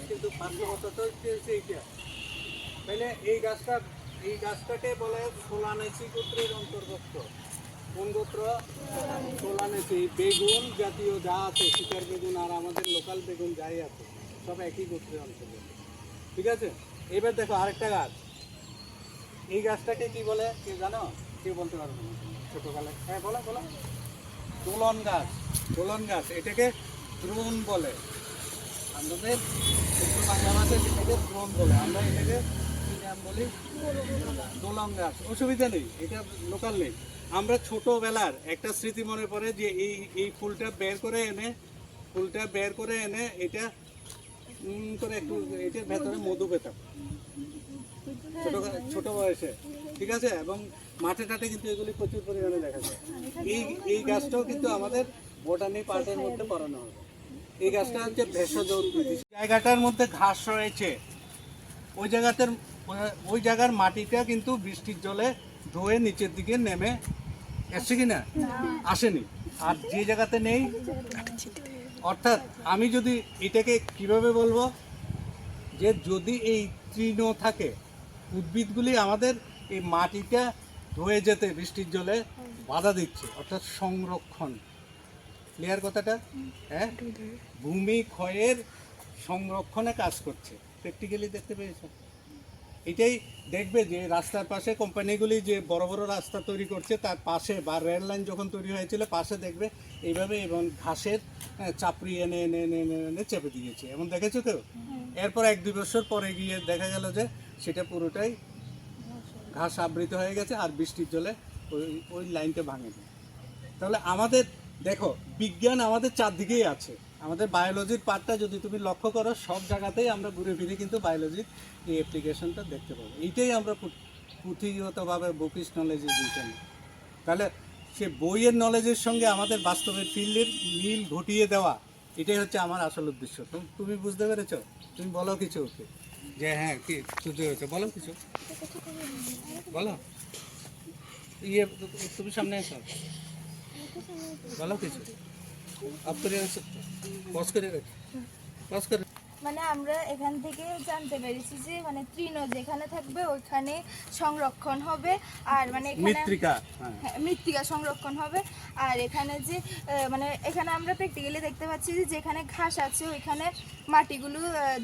কিন্তু বাস্তবতা হচ্ছে এইটা। তাহলে এই গাছটাকে বলে সোলানেসি গোত্রের অন্তর্গত। কোন গোত্র? সোলানেসি। বেগুন জাতীয় যা আছে, শিকার বেগুন আর আমাদের লোকাল বেগুন যাই আছে, সব একই গোত্রের অন্তর্গত। ঠিক আছে। এবার দেখো আরেকটা গাছ। এই গাছটাকে কি বলে কেউ জানো? কেউ বলতে পারবে না ছোটবেলায়? হ্যাঁ বলো বলো। দোলন গাছ। দোলন গাছ, এটাকে দ্রোণ বলে। আমাদের বাংলা ভাষায় এটাকে দ্রোণ বলে, আমরা এটাকে কি নাম বলি? দোলন গাছ। অসুবিধা নেই, এটা লোকাল নেই। আমরা ছোটবেলার একটা স্মৃতি মনে পড়ে যে এই ফুলটা বের করে এনে এটা করে একটু এটার ভেতরে মধু পেতাম ছোট বয়সে। ঠিক আছে। এবং মাঠে টাটে কিন্তু এগুলি প্রচুর পরিমাণে দেখা যায়। এই গাছটাও কিন্তু আমাদের বোটানি পার্কের মধ্যে পড়ানো হবে। এই গাছটা হচ্ছে ভেষজ উদ্ভিদ। জায়গাটার মধ্যে ঘাস রয়েছে, ওই জায়গার মাটিটা কিন্তু বৃষ্টির জলে ধুয়ে নিচের দিকে নেমে এসছে কিনা? আসেনি। আর যে জায়গাতে নেই, অর্থাৎ আমি যদি এটাকে কিভাবে বলবো, যে যদি এই তৃণ থাকে, উদ্ভিদগুলি আমাদের এই মাটিটা ধুয়ে যেতে বৃষ্টির জলে বাধা দিচ্ছে, অর্থাৎ সংরক্ষণ। ক্লিয়ার কথাটা? হ্যাঁ, ভূমি ক্ষয়ের সংরক্ষণে কাজ করছে। প্র্যাকটিক্যালি দেখতে পেয়েছো? এটাই দেখবে যে রাস্তার পাশে কোম্পানিগুলি যে বড় বড় রাস্তা তৈরি করছে, তার পাশে বা রেল লাইন যখন তৈরি হয়েছিল পাশে দেখবে এইভাবে এবং ঘাসের চাপড়ি এনে এনে এনে এনে এনে চেপে দিয়েছে। এমন দেখেছো কেউ? এরপর 1-2 বছর পরে গিয়ে দেখা গেল যে সেটা পুরোটাই ঘাস আবৃত হয়ে গেছে আর বৃষ্টির জলে ওই লাইনটা ভাঙেনি। তাহলে আমাদের দেখো, বিজ্ঞান আমাদের চারদিকেই আছে। আমাদের বায়োলজির পার্টটা যদি তুমি লক্ষ্য করো, সব জায়গাতেই আমরা ঘুরে ফিরে কিন্তু বায়োলজির এই অ্যাপ্লিকেশনটা দেখতে পাবো। এইটাই আমরা পুঁথিগতভাবে বুকিশ নলেজের দিচ্ছি। তাহলে সে বইয়ের নলেজের সঙ্গে আমাদের বাস্তবের ফিল্ডের মিল ঘটিয়ে দেওয়া, এটাই হচ্ছে আমার আসল উদ্দেশ্য। তুমি বুঝতে পেরেছো? তুমি বলো কিছু ওকে, যে হ্যাঁ কি বুঝতে পেরেছো, বলো কিছু বলো। তুমি সামনে এসো, বলো কিছু। আপ করে পজ করে রাখি, পজ করে। মানে আমরা এখান থেকে জানতে পেরেছি যে মানে তৃণ যেখানে থাকবে ওইখানে সংরক্ষণ হবে, আর মানে মৃত্তিকা সংরক্ষণ হবে। আর এখানে যে মানে এখানে আমরা প্র্যাকটিক্যালি দেখতে পাচ্ছি যে যেখানে ঘাস আছে ওইখানে মাটিগুলো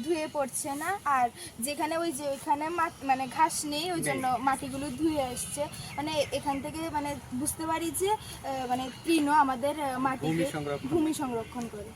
ধুয়ে পড়ছে না, আর যেখানে ওইখানে মানে ঘাস নেই ওই জন্য মাটিগুলো ধুয়ে আসছে। মানে এখান থেকে মানে বুঝতে পারি যে মানে তৃণ আমাদের মাটিকে ভূমি সংরক্ষণ করে।